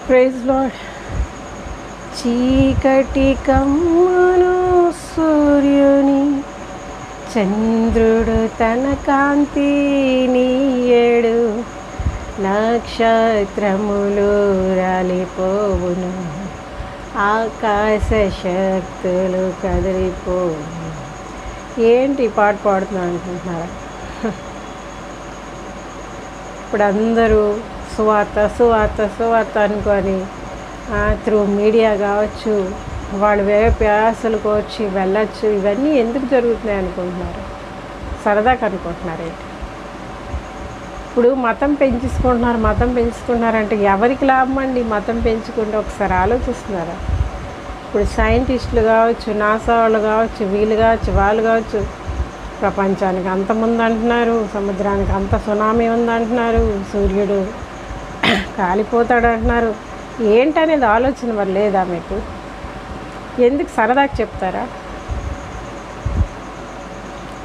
Praise lord. చీకటి కమ్మును సూర్యుని, చంద్రుడు తన కాంతి నీయడు, నక్షత్రములు రాలిపోవును, ఆకాశ శక్తులు కదిలిపోవును. ఏంటి పాట పాడుతున్నా అనుకుంటున్నారా? ఇప్పుడు అందరూ సువార్త అనుకొని త్రూ మీడియా కావచ్చు, వాళ్ళు ప్రయాసాలకు వచ్చి వెళ్ళచ్చు. ఇవన్నీ ఎందుకు జరుగుతున్నాయి అనుకుంటున్నారు? సరదాగా అనుకుంటున్నారు ఏంటి? ఇప్పుడు మతం పెంచుకుంటున్నారంటే ఎవరికి లాభం అండి? మతం పెంచుకుంటే ఒకసారి ఆలోచిస్తున్నారా? ఇప్పుడు సైంటిస్టులు కావచ్చు, నాసా వాళ్ళు కావచ్చు, వీళ్ళు కావచ్చు, వాళ్ళు కావచ్చు, ప్రపంచానికి అంతముందు అంటున్నారు, సముద్రానికి అంత సునామీ ఉందంటున్నారు, సూర్యుడు కాలిపోతాడు అంటున్నారు. ఏంటనేది ఆలోచన మరి లేదా మీకు? ఎందుకు సరదాకి చెప్తారా?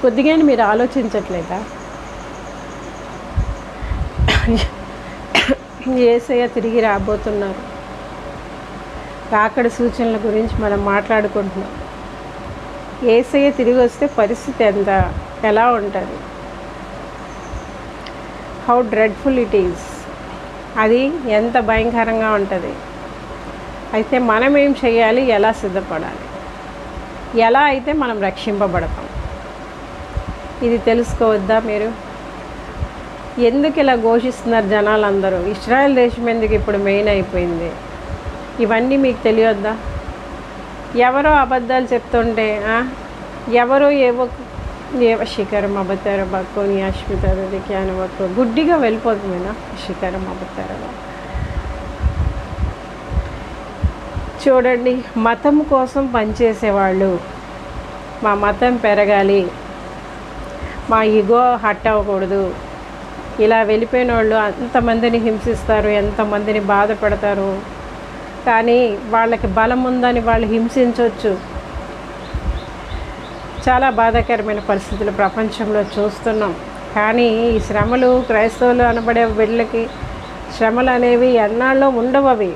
కొద్దిగా మీరు ఆలోచించట్లేదా? యేసయ్య తిరిగి రాబోతున్నారు. రాకడ సూచనల గురించి మనం మాట్లాడుకుంటున్నాం. యేసయ్య తిరిగి వస్తే పరిస్థితి ఎలా ఉంటుంది? How dreadful it is. అది ఎంత భయంకరంగా ఉంటుంది. అయితే మనం ఏం చేయాలి? ఎలా సిద్ధపడాలి? ఎలా అయితే మనం రక్షింపబడతాం? ఇది తెలుసుకోవద్దా మీరు? ఎందుకు ఇలా ఘోషిస్తున్నారు జనాలందరూ? ఇజ్రాయెల్ దేశం ఎందుకు ఇప్పుడు మెయిన్ అయిపోయింది? ఇవన్నీ మీకు తెలియొద్దా? ఎవరో అబద్ధాలు చెప్తుంటే ఎవరో ఏవో శిఖరం అబతార బక్కోని అశ్మితారకి అని బక్కు గుడ్డిగా వెళ్ళిపోతుందా? శిఖరం అబతారలో చూడండి, మతం కోసం పనిచేసేవాళ్ళు, మా మతం పెరగాలి, మా ఈగో హట్ అవ్వకూడదు, ఇలా వెళ్ళిపోయిన వాళ్ళు అంతమందిని హింసిస్తారు, ఎంతమందిని బాధ పెడతారు. కానీ వాళ్ళకి బలం ఉందని వాళ్ళు హింసించవచ్చు. చాలా బాధాకరమైన పరిస్థితులు ప్రపంచంలో చూస్తున్నాం. కానీ ఈ శ్రమలు క్రైస్తవులు అనబడే వీళ్ళకి శ్రమలు అనేవి ఎన్నాళ్ళలో ఉండవు. అవి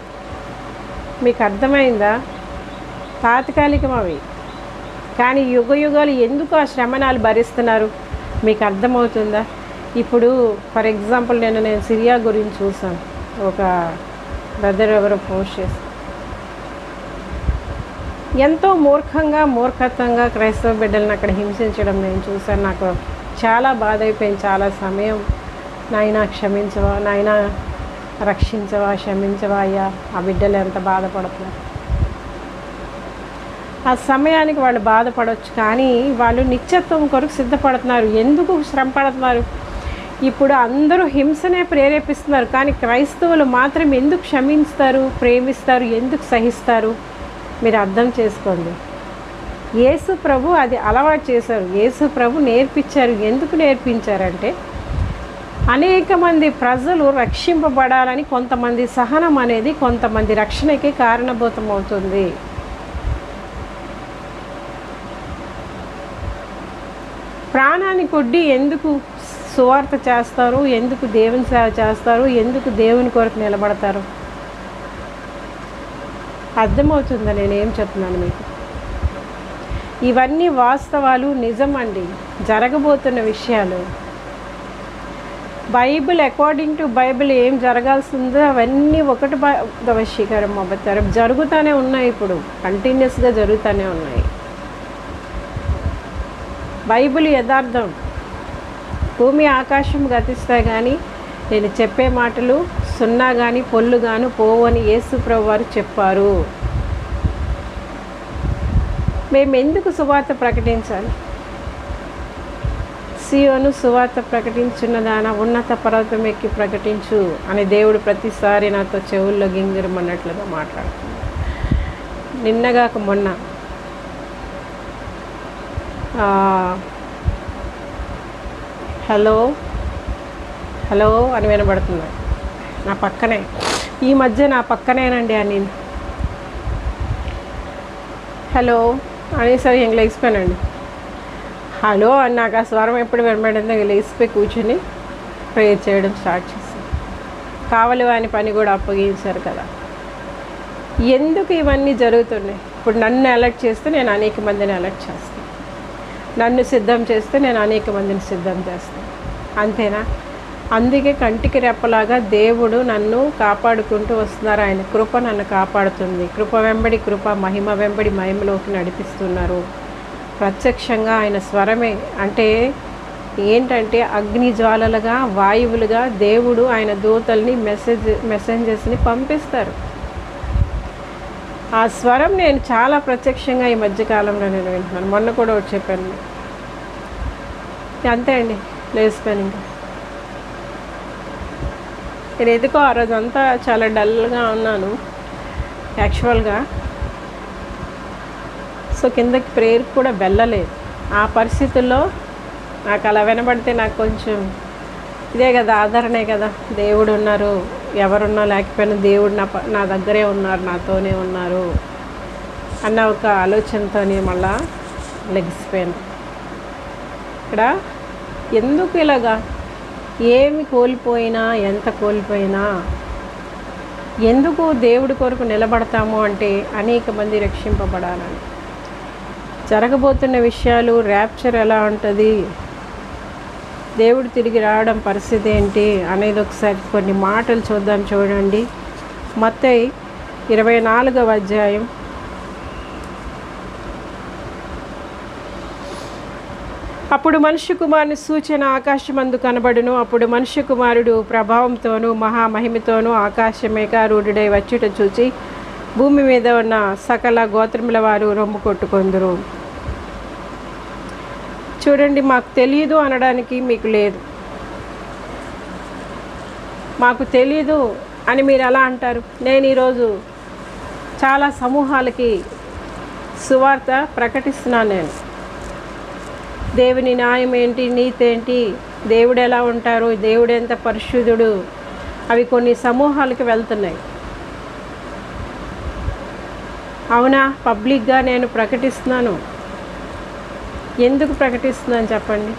మీకు అర్థమైందా? తాత్కాలికం అవి. కానీ యుగాలు ఎందుకు ఆ శ్రమణాలు భరిస్తున్నారు మీకు అర్థమవుతుందా? ఇప్పుడు ఫర్ ఎగ్జాంపుల్ నేను సిరియా గురించి చూసాను. ఒక బ్రదర్ ఎవరో పోస్ట్ చేసి ఎంతో మూర్ఖత్వంగా క్రైస్తవ బిడ్డలను అక్కడ హింసించడం నేను చూశాను. నాకు చాలా బాధ అయిపోయింది. చాలా సమయం, నాయనా క్షమించవా, నాయనా రక్షించవా, క్షమించవా అయ్యా, ఆ బిడ్డలు ఎంత బాధపడుతున్నారు. ఆ సమయానికి వాళ్ళు బాధపడవచ్చు, కానీ వాళ్ళు నిత్యత్వం కొరకు సిద్ధపడుతున్నారు. ఎందుకు శ్రమ పడుతున్నారు? ఇప్పుడు అందరూ హింసనే ప్రేరేపిస్తున్నారు, కానీ క్రైస్తవులు మాత్రం ఎందుకు క్షమిస్తారు, ప్రేమిస్తారు, ఎందుకు సహిస్తారు? మీరు అర్థం చేసుకోండి. యేసు ప్రభు అది అలవాటు చేశారు. యేసు ప్రభు నేర్పించారు. ఎందుకు నేర్పించారంటే అనేక మంది ప్రజలు రక్షింపబడాలని. కొంతమంది సహనం అనేది కొంతమంది రక్షణకి కారణభూతం అవుతుంది. ప్రాణాన్ని కొడ్డి ఎందుకు సువార్త చేస్తారు? ఎందుకు దేవుని సేవ చేస్తారు? ఎందుకు దేవుని కొరకు నిలబడతారు? అర్థమవుతుందా నేనేం చెప్తున్నాను మీకు? ఇవన్నీ వాస్తవాలు, నిజమండి, జరగబోతున్న విషయాలు. బైబిల్ అకార్డింగ్ టు బైబిల్ ఏం జరగాల్సిందో అవన్నీ ఒకటి వశీకరం అబద్ధాలు జరుగుతూనే ఉన్నాయి. ఇప్పుడు కంటిన్యూస్గా జరుగుతూనే ఉన్నాయి. బైబిల్ యథార్థం. భూమి ఆకాశం గతిస్తాయి, కానీ నేను చెప్పే మాటలు సున్నా కానీ పొల్లు గాను పోవు అని యేసు ప్రభు వారు చెప్పారు. మేము ఎందుకు సువార్త ప్రకటించాలి? సియోను సువార్త ప్రకటించున్నదాన ఉన్నత పర్వతం ఎక్కి ప్రకటించు అని దేవుడు ప్రతిసారి నాతో చెవుల్లో గింగిరమన్నట్లుగా మాట్లాడుతున్నాడు. నిన్నగాక మొన్న హలో అని వినబడుతున్నాడు నా పక్కనే. ఈ మధ్య నా పక్కనేనండి అని హలో అనేసరి ఇంక లేచిపోయానండి. హలో అని నాకు ఆ స్వరం ఎప్పుడు వినబడిందో లేచిపోయి కూర్చొని ప్రేయర్ చేయడం స్టార్ట్ చేశాను. కావలి వాని పని కూడా అప్పగించారు కదా. ఎందుకు ఇవన్నీ జరుగుతున్నాయి? ఇప్పుడు నన్ను అలర్ట్ చేస్తే నేను అనేక మందిని అలర్ట్ చేస్తాను, నన్ను సిద్ధం చేస్తే నేను అనేక మందిని సిద్ధం చేస్తాను. అంతేనా? అందుకే కంటికి రెప్పలాగా దేవుడు నన్ను కాపాడుకుంటూ వస్తున్నారు. ఆయన కృప నన్ను కాపాడుతుంది. కృప వెంబడి కృప, మహిమ వెంబడి మహిమలోకి నడిపిస్తున్నారు. ప్రత్యక్షంగా ఆయన స్వరమే అంటే ఏంటంటే అగ్ని జ్వాలలుగా, వాయువులుగా దేవుడు ఆయన దూతల్ని మెసెంజర్స్ని పంపిస్తారు. ఆ స్వరం నేను చాలా ప్రత్యక్షంగా ఈ మధ్యకాలంలో నేను వింటున్నాను. మొన్న కూడా ఒకటి చెప్పాను. అంతే అండి, లేచిపోయాను. ఇంకా నేను ఎందుకో ఆ రోజంతా చాలా డల్గా ఉన్నాను యాక్చువల్గా. సో కిందకి ప్రేయర్కి కూడా వెళ్ళలేదు. ఆ పరిస్థితుల్లో నాకు అలా వినబడితే నాకు కొంచెం ఇదే కదా, ఆదరణే కదా. దేవుడు ఉన్నారు, ఎవరున్నా లేకపోయినా దేవుడు నా దగ్గరే ఉన్నారు, నాతోనే ఉన్నారు అన్న ఒక ఆలోచనతో మళ్ళా లెగిసిపోయాను. ఇక్కడ ఎందుకు ఇలాగా ఏమి కోల్పోయినా, ఎంత కోల్పోయినా ఎందుకు దేవుడి కొరకు నిలబడతాము అంటే అనేక మంది రక్షింపబడాలని. జరగబోతున్న విషయాలు, ర్యాప్చర్ ఎలా ఉంటుంది, దేవుడు తిరిగి రావడం పరిస్థితి ఏంటి అనేది ఒకసారి కొన్ని మాటలు చూద్దాం. చూడండి, మత్తయి 24వ అధ్యాయం అప్పుడు మనుష్య కుమారుని సూచన ఆకాశమందు కనబడును. అప్పుడు మనుష్య కుమారుడు ప్రభావంతోనూ మహామహిమతోనూ ఆకాశమేఘారూఢుడై వచ్చుట చూచి భూమి మీద ఉన్న సకల గోత్రముల వారు రొమ్ము కొట్టుకొందురు. చూడండి, మాకు తెలియదు అనడానికి మీకు లేదు. మాకు తెలీదు అని మీరు ఎలా అంటారు? నేను ఈరోజు చాలా సమూహాలకి సువార్త ప్రకటిస్తున్నాను. నేను దేవుని న్యాయం ఏంటి, నీతి ఏంటి, దేవుడు ఎలా ఉంటారు, దేవుడు ఎంత పరిశుద్ధుడు, అవి కొన్ని సమూహాలకి వెళ్తున్నాయి. అవునా? పబ్లిక్గా నేను ప్రకటిస్తున్నాను. ఎందుకు ప్రకటిస్తున్నాను చెప్పండి?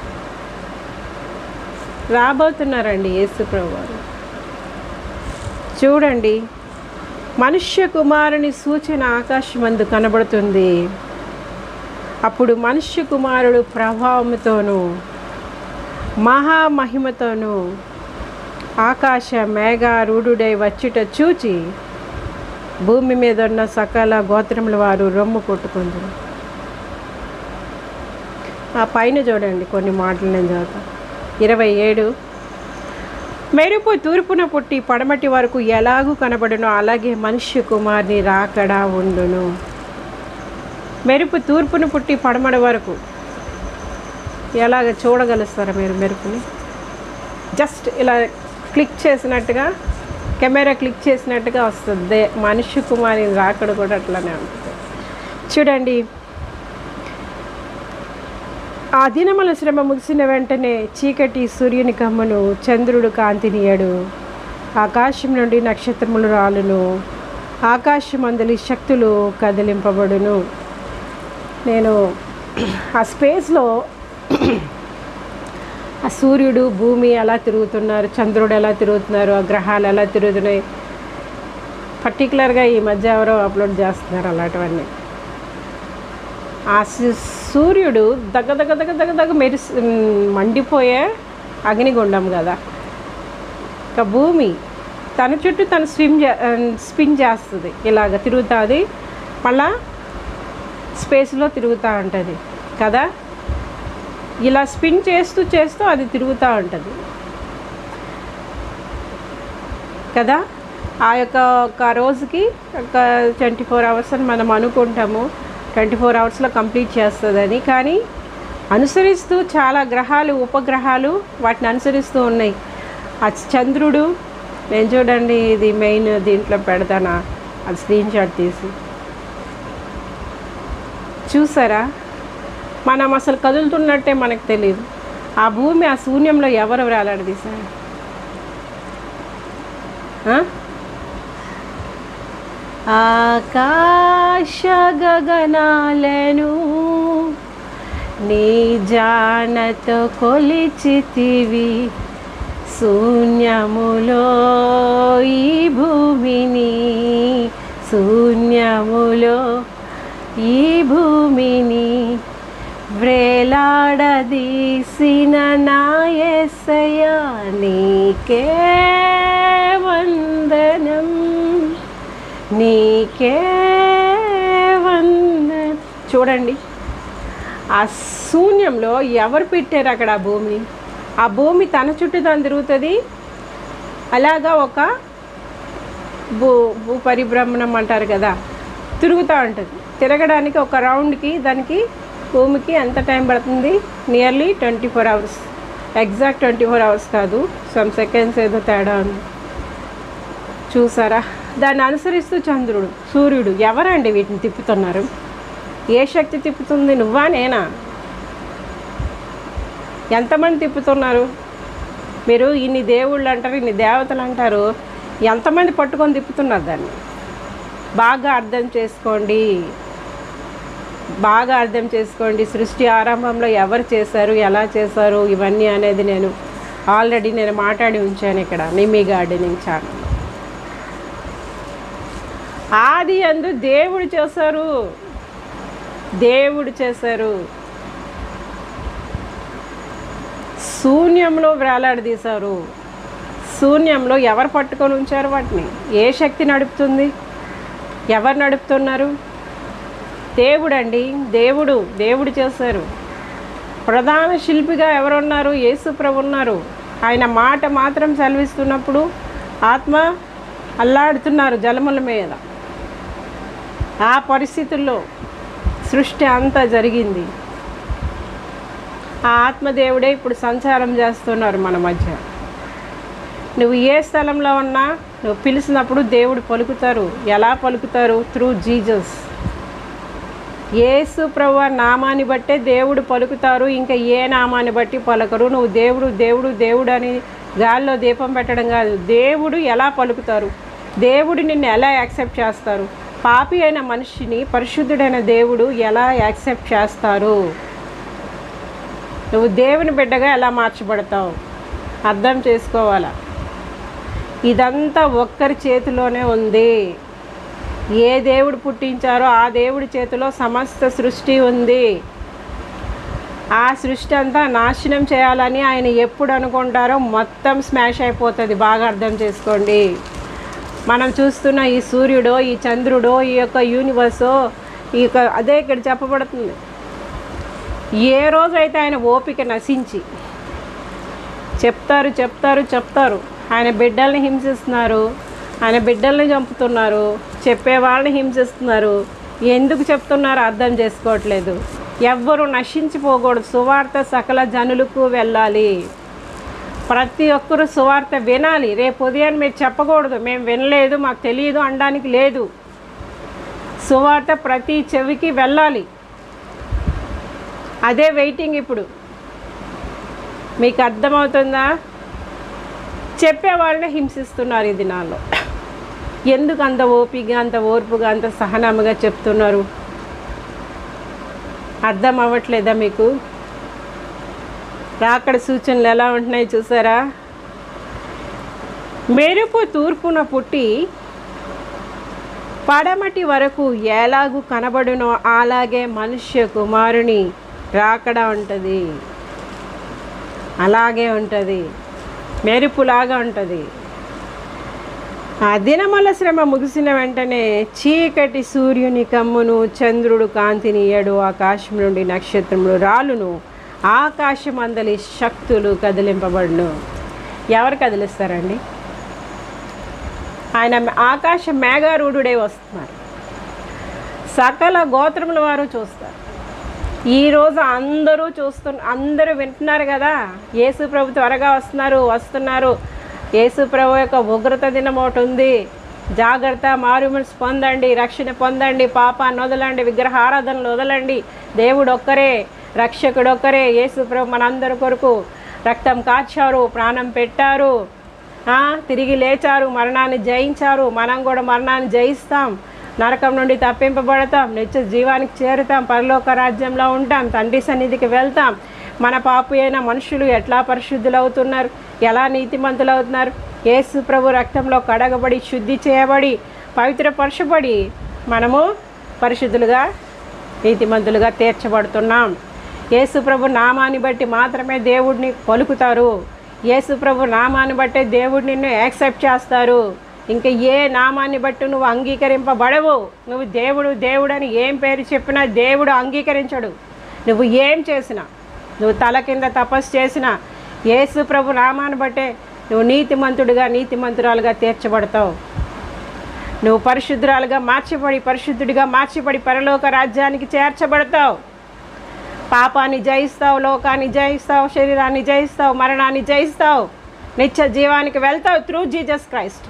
రాబోతున్నారండి యేసు ప్రభువారు. చూడండి, మనుష్య కుమారుని సూచన ఆకాశమందు కనబడుతుంది. అప్పుడు మనుష్య కుమారుడు ప్రభావంతోనూ మహామహిమతోనూ ఆకాశ మేఘారూఢుడై వచ్చుట చూచి భూమి మీద ఉన్న సకల గోత్రముల వారు రొమ్ము కొట్టుకుంటారు. ఆ పైన చూడండి కొన్ని మాటలు నేను చదువుతాను. 27 మెరుపు తూర్పున పుట్టి పడమటి వరకు ఎలాగూ కనబడునో అలాగే మనుష్య కుమారుని రాకడా ఉండును. మెరుపు తూర్పును పుట్టి పడమటి వరకు ఎలాగ చూడగలుస్తారా మీరు? మెరుపుని జస్ట్ ఇలా క్లిక్ చేసినట్టుగా, కెమెరా క్లిక్ చేసినట్టుగా వస్తుంది. మనుష్య కుమారుని రాకడ కూడా అట్లానే ఉంటుంది. చూడండి, ఆ దినముల శ్రమ ముగిసిన వెంటనే చీకటి సూర్యుని కమ్మును, చంద్రుడు కాంతినియడు, ఆకాశం నుండి నక్షత్రములు రాలును, ఆకాశమందలి శక్తులు కదిలింపబడును. నేను ఆ స్పేస్లో ఆ సూర్యుడు, భూమి ఎలా తిరుగుతున్నారు, చంద్రుడు ఎలా తిరుగుతున్నారు, ఆ గ్రహాలు ఎలా తిరుగుతున్నాయి, పర్టికులర్గా ఈ మధ్య ఎవరో అప్లోడ్ చేస్తున్నారు అలాంటివన్నీ. ఆ సూర్యుడు దగ్గ దగ్గ దగ్గ దగ్గ దగ్గ మండిపోయే అగ్నిగుండం కదా. ఇక భూమి తన చుట్టూ తను స్పిన్ చేస్తుంది, ఇలాగ తిరుగుతుంది, మళ్ళా స్పేస్లో తిరుగుతూ ఉంటుంది కదా. ఇలా స్పిన్ చేస్తూ చేస్తూ అది తిరుగుతూ ఉంటుంది కదా. ఆ యొక్క రోజుకి ఒక 24 hours అని మనం అనుకుంటాము, 24 hours కంప్లీట్ చేస్తుందని. కానీ అనుసరిస్తూ చాలా గ్రహాలు, ఉపగ్రహాలు వాటిని అనుసరిస్తూ ఉన్నాయి. ఆ చంద్రుడు, నేను చూడండి ఇది మెయిన్ దీంట్లో పెడతానా, అది స్క్రీన్ షాట్ తీసి చూసారా. మనం అసలు కదులుతున్నట్టే మనకు తెలియదు. ఆ భూమి ఆ శూన్యంలో ఎవరు వేలాడదీశారు? ఆకాశ గగనాలను నీ జానతో కొలిచితివి, శూన్యములో ఈ భూమిని శూన్యములో ఈ భూమిని వ్రేలాడదీసిన నా యేసయ్యా నీకే వందనం, నీకే వందనం. చూడండి, ఆ శూన్యంలో ఎవరు పెట్టారు అక్కడ ఆ భూమి తన చుట్టూ తను తిరుగుతుంది. అలాగా ఒక భూ పరిభ్రమణం అంటారు కదా, తిరుగుతూ ఉంటుంది. తిరగడానికి ఒక రౌండ్కి దానికి భూమికి ఎంత టైం పడుతుంది? Nearly 24 hours. ఎగ్జాక్ట్ 24 hours కాదు, సమ్ సెకండ్స్ ఏదో తేడా ఉంది. చూసారా? దాన్ని అనుసరిస్తూ చంద్రుడు, సూర్యుడు, ఎవరండి వీటిని తిప్పుతున్నారు? ఏ శక్తి తిప్పుతుంది? నువ్వా నేనా? ఎంతమంది తిప్పుతున్నారు? మీరు ఇన్ని దేవుళ్ళు అంటారు, ఇన్ని దేవతలు అంటారు, ఎంతమంది పట్టుకొని తిప్పుతున్నారు దాన్ని? బాగా అర్థం చేసుకోండి, బాగా అర్థం చేసుకోండి. సృష్టి ఆరంభంలో ఎవరు చేశారు, ఎలా చేశారు, ఇవన్నీ అనేది నేను ఆల్రెడీ మాట్లాడి ఉంచాను ఇక్కడ నిమ్మీ గార్డెనింగ్ ఛానల్. ఆది యందు దేవుడు చేశారు, దేవుడు చేశారు. శూన్యంలో వేలాడదీశారు. శూన్యంలో ఎవరు పట్టుకొని ఉంచారు వాటిని? ఏ శక్తి నడుపుతుంది? ఎవరు నడుపుతున్నారు? దేవుడు అండి, దేవుడు చేశారు. ప్రధాన శిల్పిగా ఎవరున్నారు? యేసు ప్రభు ఉన్నారు. ఆయన మాట మాత్రం సెలవిస్తున్నప్పుడు ఆత్మ అల్లాడుతున్నారు జలముల మీద. ఆ పరిస్థితుల్లో సృష్టి అంతా జరిగింది. ఆ ఆత్మదేవుడే ఇప్పుడు సంచారం చేస్తున్నారు మన మధ్య. నువ్వు ఏ స్థలంలో ఉన్నా నువ్వు పిలిచినప్పుడు దేవుడు పలుకుతారు. ఎలా పలుకుతారు? Through Jesus. యేసు ప్రభువు నామాన్ని బట్టే దేవుడు పలుకుతారు, ఇంకా ఏ నామాన్ని బట్టి పలకరు. నువ్వు దేవుడు దేవుడు దేవుడు అని గాల్లో దీపం పెట్టడం కాదు. దేవుడు ఎలా పలుకుతారు? దేవుడు నిన్ను ఎలా యాక్సెప్ట్ చేస్తారు? పాపి అయిన మనిషిని పరిశుద్ధుడైన దేవుడు ఎలా యాక్సెప్ట్ చేస్తారు? నువ్వు దేవుని బిడ్డగా ఎలా మార్చబడతావు? అర్థం చేసుకోవాలా. ఇదంతా ఒక్కరి చేతిలోనే ఉంది. ఏ దేవుడు పుట్టించారో ఆ దేవుడి చేతిలో సమస్త సృష్టి ఉంది. ఆ సృష్టి అంతా నాశనం చేయాలని ఆయన ఎప్పుడు అనుకుంటారో మొత్తం స్మాష్ అయిపోతుంది. బాగా అర్థం చేసుకోండి. మనం చూస్తున్న ఈ సూర్యుడో, ఈ చంద్రుడో, ఈ యొక్క యూనివర్సో, అదే ఇక్కడ చెప్పబడుతుంది. ఏ రోజైతే ఆయన ఓపిక నశించి చెప్తారు ఆయన బిడ్డల్ని హింసిస్తున్నారు, ఆయన బిడ్డల్ని చంపుతున్నారు, చెప్పేవాళ్ళని హింసిస్తున్నారు. ఎందుకు చెప్తున్నారో అర్థం చేసుకోవట్లేదు. ఎవ్వరూ నశించిపోకూడదు. సువార్త సకల జనులకు వెళ్ళాలి. ప్రతి ఒక్కరు సువార్త వినాలి. రేపు ఉదయం మీరు చెప్పకూడదు మేము వినలేదు, మాకు తెలియదు అనడానికి లేదు. సువార్త ప్రతి చెవికి వెళ్ళాలి. అదే వెయిటింగ్. ఇప్పుడు మీకు అర్థమవుతుందా? చెప్పేవాళ్ళని హింసిస్తున్నారు ఈ దినాల్లో. ఎందుకు అంత ఓపికగా, అంత ఓర్పుగా, అంత సహనముగా చెప్తున్నారు? అర్థం అవ్వట్లేదా మీకు? రాకడ సూచనలు ఎలా ఉంటున్నాయి చూసారా? మెరుపు తూర్పున పుట్టి పడమటి వరకు ఎలాగూ కనబడునో అలాగే మనుష్య కుమారుని రాకడ ఉంటుంది. అలాగే ఉంటుంది, మెరుపులాగా ఉంటుంది. ఆ దినముల శ్రమ ముగిసిన వెంటనే చీకటి సూర్యుని కమ్మును, చంద్రుడు కాంతినియడు, ఆకాశం నుండి నక్షత్రములు రాలును, ఆకాశమందలి శక్తులు కదిలింపబడును. ఎవరు కదిలిస్తారండి? ఆయన ఆకాశ మేఘారూఢుడే వస్తున్నారు. సకల గోత్రముల వారు చూస్తారు. ఈరోజు అందరూ వింటున్నారు కదా, యేసు ప్రభు త్వరగా వస్తున్నారు. యేసు ప్రభు యొక్క ఉగ్రత దినం ఒకటి ఉంది. జాగ్రత్త, మారుమనసు పొందండి, రక్షణ పొందండి, పాపాన్ని వదలండి, విగ్రహారాధనలు వదలండి. దేవుడు ఒక్కరే, రక్షకుడు ఒక్కరే. యేసు ప్రభు మనందరి కొరకు రక్తం కాచారు, ప్రాణం పెట్టారు, తిరిగి లేచారు, మరణాన్ని జయించారు. మనం కూడా మరణాన్ని జయిస్తాం, నరకం నుండి తప్పింపబడతాం, నిత్య జీవానికి చేరుతాం, పరలోక రాజ్యంలో ఉంటాం, తండ్రి సన్నిధికి వెళ్తాం. మన పాపి అయిన మనుషులు ఎట్లా పరిశుద్ధులు అవుతున్నారు, ఎలా నీతిమంతులు అవుతున్నారు? యేసు ప్రభు రక్తంలో కడగబడి శుద్ధి చేయబడి పవిత్రపరచబడి మనము పరిశుద్ధులుగా నీతిమంతులుగా తీర్చబడుతున్నాం. యేసు ప్రభు నామాన్ని బట్టి మాత్రమే దేవుడిని పలుకుతారు. యేసు ప్రభు నామాన్ని బట్టే దేవుడు నిన్ను యాక్సెప్ట్ చేస్తారు. ఇంకా ఏ నామాన్ని బట్టి నువ్వు అంగీకరింపబడవు. నువ్వు దేవుడు దేవుడని ఏం పేరు చెప్పినా దేవుడు అంగీకరించడు. నువ్వు ఏం చేసినా, నువ్వు తల కింద తపస్సు చేసినా యేసు ప్రభు నామాన్ని బట్టే నువ్వు నీతిమంతుడిగా నీతిమంతురాలుగా తీర్చబడతావు. నువ్వు పరిశుద్ధురాలుగా మార్చబడి పరిశుద్ధుడిగా మార్చబడి పరలోక రాజ్యానికి చేర్చబడతావు. పాపాన్ని జయిస్తావు, లోకాన్ని జయిస్తావు, శరీరాన్ని జయిస్తావు, మరణాన్ని జయిస్తావు, నిత్య జీవానికి వెళ్తావు త్రూ జీసస్ క్రైస్ట్.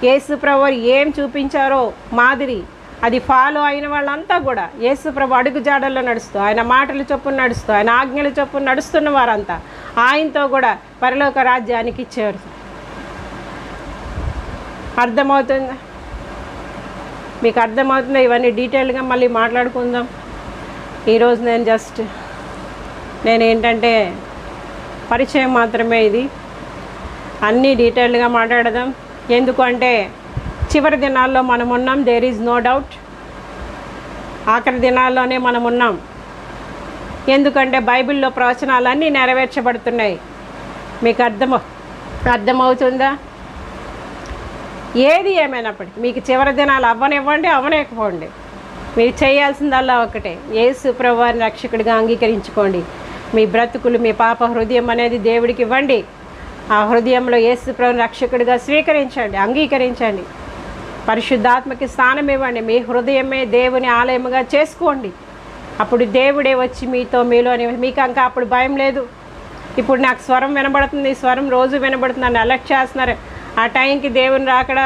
యేసు ప్రభు ఏం చూపించారో మాదిరి అది ఫాలో అయిన వాళ్ళంతా కూడా యేసు ప్రభు అడుగు జాడల్లో నడుస్తూ, ఆయన మాటలు చొప్పున నడుస్తూ, ఆయన ఆజ్ఞల చొప్పున నడుస్తున్న వారంతా ఆయనతో కూడా పరలోక రాజ్యానికి చేరు. అర్థమవుతుందా? మీకు అర్థమవుతుందా? ఇవన్నీ డీటెయిల్గా మళ్ళీ మాట్లాడుకుందాం. ఈరోజు నేను ఏంటంటే పరిచయం మాత్రమే, ఇది అన్నీ డీటెయిల్గా మాట్లాడదాం. ఎందుకంటే చివరి దినాల్లో మనం ఉన్నాం. దేర్ ఈజ్ నో డౌట్ ఆఖరి దినాల్లోనే మనం ఉన్నాం. ఎందుకంటే బైబిల్లో ప్రవచనాలన్నీ నెరవేర్చబడుతున్నాయి. మీకు అర్థమవుతుందా? ఏది ఏమైనప్పటికీ మీకు చివరి దినాలు అవ్వనివ్వండి, అవ్వలేకపోండి, మీరు చేయాల్సిందల్లా ఒకటే, యేసు ప్రభువారిని రక్షకుడిగా అంగీకరించుకోండి. మీ బ్రతుకులు, మీ పాప హృదయం అనేది దేవుడికి ఇవ్వండి. ఆ హృదయంలో యేసు ప్రభువుని రక్షకుడిగా స్వీకరించండి, అంగీకరించండి. పరిశుద్ధాత్మకి స్థానం ఇవ్వండి. మీ హృదయమే దేవుని ఆలయముగా చేసుకోండి. అప్పుడు దేవుడే వచ్చి మీలోని మీకు ఇంకా అప్పుడు భయం లేదు. ఇప్పుడు నాకు స్వరం వినబడుతుంది, ఈ స్వరం రోజు వినబడుతుంది, నన్ను అలర్ట్ చేస్తున్నారు. ఆ టైంకి దేవుని రాకడ,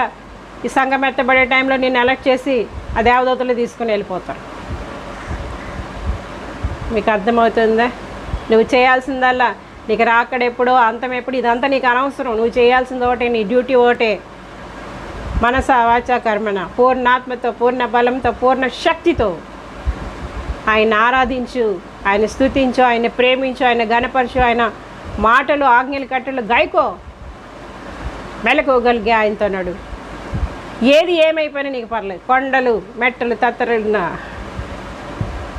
ఈ సంఘం ఎత్తబడే టైంలో నేను అలర్ట్ చేసి ఆ దేవదూతలు తీసుకుని వెళ్ళిపోతారు. మీకు అర్థమవుతుందా? నువ్వు చేయాల్సిందల్లా, నీకు రాకడ ఎప్పుడో అంతం ఎప్పుడు ఇదంతా నీకు అనవసరం. నువ్వు చేయాల్సింది ఒకటే, నీ డ్యూటీ ఒకటే, మనస వాచ కర్మణ, పూర్ణాత్మతో, పూర్ణ బలంతో, పూర్ణ శక్తితో ఆయన ఆరాధించు, ఆయన స్తుతించు, ఆయన ప్రేమించు, ఆయన గణపరచు, ఆయన మాటలు ఆజ్ఞలు కట్టలు గాయకో, మెలకోగలిగే ఆయనతో నడు. ఏది ఏమైపోయినా నీకు పర్లేదు. కొండలు మెట్టలు తత్తరిన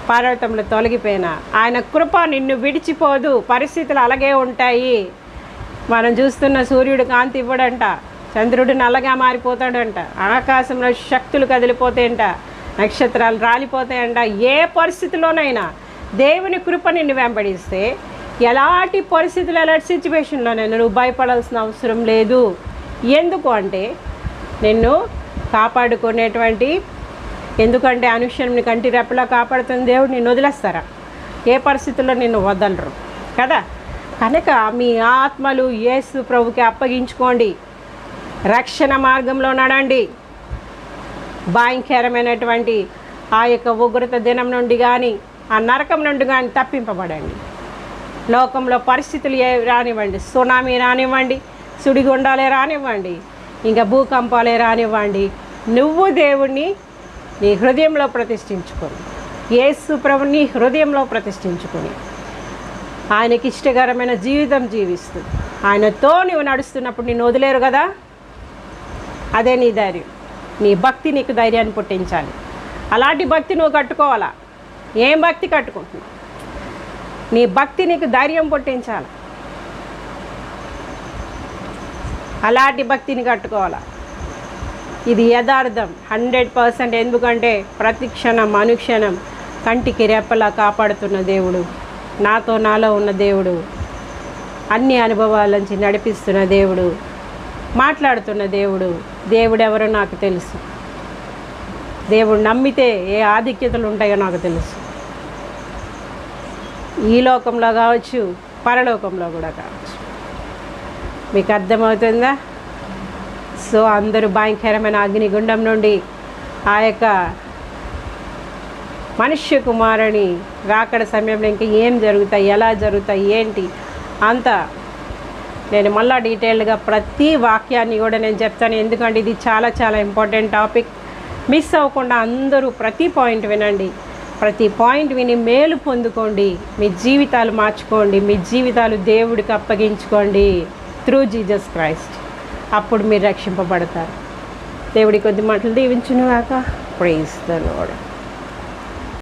పర్వతములు తొలగిపోయినా ఆయన కృప నిన్ను విడిచిపోదు. పరిస్థితులు అలాగే ఉంటాయి. మనం చూస్తున్న సూర్యుడు కాంతి ఇవ్వడంట, చంద్రుడు నల్లగా మారిపోతాడంట, ఆకాశంలో శక్తులు కదిలిపోతాయంట, నక్షత్రాలు రాలిపోతాయంట. ఏ పరిస్థితిలోనైనా దేవుని కృప నిన్ను వెంబడిస్తే ఎలాంటి పరిస్థితులు, ఎలాంటి సిచ్యువేషన్లోనైనా నువ్వు భయపడాల్సిన అవసరం లేదు. ఎందుకు అంటే నిన్ను కాపాడుకునేటువంటి, ఎందుకంటే అనుక్షణం నీ కంటి రెప్పలా కాపాడుతున్న దేవుడు నిన్ను వదిలేస్తారా? ఏ పరిస్థితుల్లో నిన్ను వదలరు కదా. కనుక మీ ఆత్మలు యేసు ప్రభుకి అప్పగించుకోండి, రక్షణ మార్గంలో నడండి. భయంకరమైనటువంటి ఆ యొక్క ఉగ్రత దినం నుండి కానీ, ఆ నరకం నుండి కానీ తప్పింపబడండి. లోకంలో పరిస్థితులు రానివ్వండి, సునామీ రానివ్వండి, సుడిగుండాలే రానివ్వండి, ఇంకా భూకంపాలే రానివ్వండి, నువ్వు దేవుణ్ణి నీ హృదయంలో ప్రతిష్ఠించుకొని, యేసు ప్రభుని నీ హృదయంలో ప్రతిష్ఠించుకొని, ఆయనకి ఇష్టకరమైన జీవితం జీవిస్తూ ఆయనతో నువ్వు నడుస్తున్నప్పుడు నిన్ను వదిలేరు కదా. అదే నీ ధైర్యం. నీ భక్తి నీకు ధైర్యాన్ని పుట్టించాలి. అలాంటి భక్తి నువ్వు కట్టుకోవాలా. ఏం భక్తి కట్టుకుంటున్నావు? నీ భక్తి నీకు ధైర్యం పుట్టించాలి. అలాంటి భక్తిని కట్టుకోవాలా. ఇది యథార్థం 100%. ఎందుకంటే ప్రతి క్షణం అనుక్షణం కంటికి రెప్పలా కాపాడుతున్న దేవుడు, నాలో ఉన్న దేవుడు, అన్ని అనుభవాల నుంచి నడిపిస్తున్న దేవుడు, మాట్లాడుతున్న దేవుడు. దేవుడు ఎవరో నాకు తెలుసు. దేవుడు నమ్మితే ఏ ఆధిక్యతలు ఉంటాయో నాకు తెలుసు. ఈ లోకంలో కావచ్చు, పరలోకంలో కూడా కావచ్చు. మీకు అర్థమవుతుందా? సో అందరూ భయంకరమైన అగ్నిగుండం నుండి ఆ యొక్క మనుష్య కుమారుని రాకడ సమయంలో ఇంకా ఏం జరుగుతాయి, ఎలా జరుగుతాయి, ఏంటి అంతా నేను మళ్ళీ డీటెయిల్డ్గా ప్రతి వాక్యాన్ని కూడా నేను చెప్తాను. ఎందుకంటే ఇది చాలా చాలా ఇంపార్టెంట్ టాపిక్. మిస్ అవ్వకుండా అందరూ ప్రతి పాయింట్ వినండి. ప్రతి పాయింట్ విని మేలు పొందుకోండి. మీ జీవితాలు మార్చుకోండి. మీ జీవితాలు దేవుడికి అప్పగించుకోండి త్రూ జీసస్ క్రైస్ట్. అప్పుడు మీరు రక్షింపబడతారు. దేవుడి కొద్ది మాటలు దీవించును గాక. Praise the lord.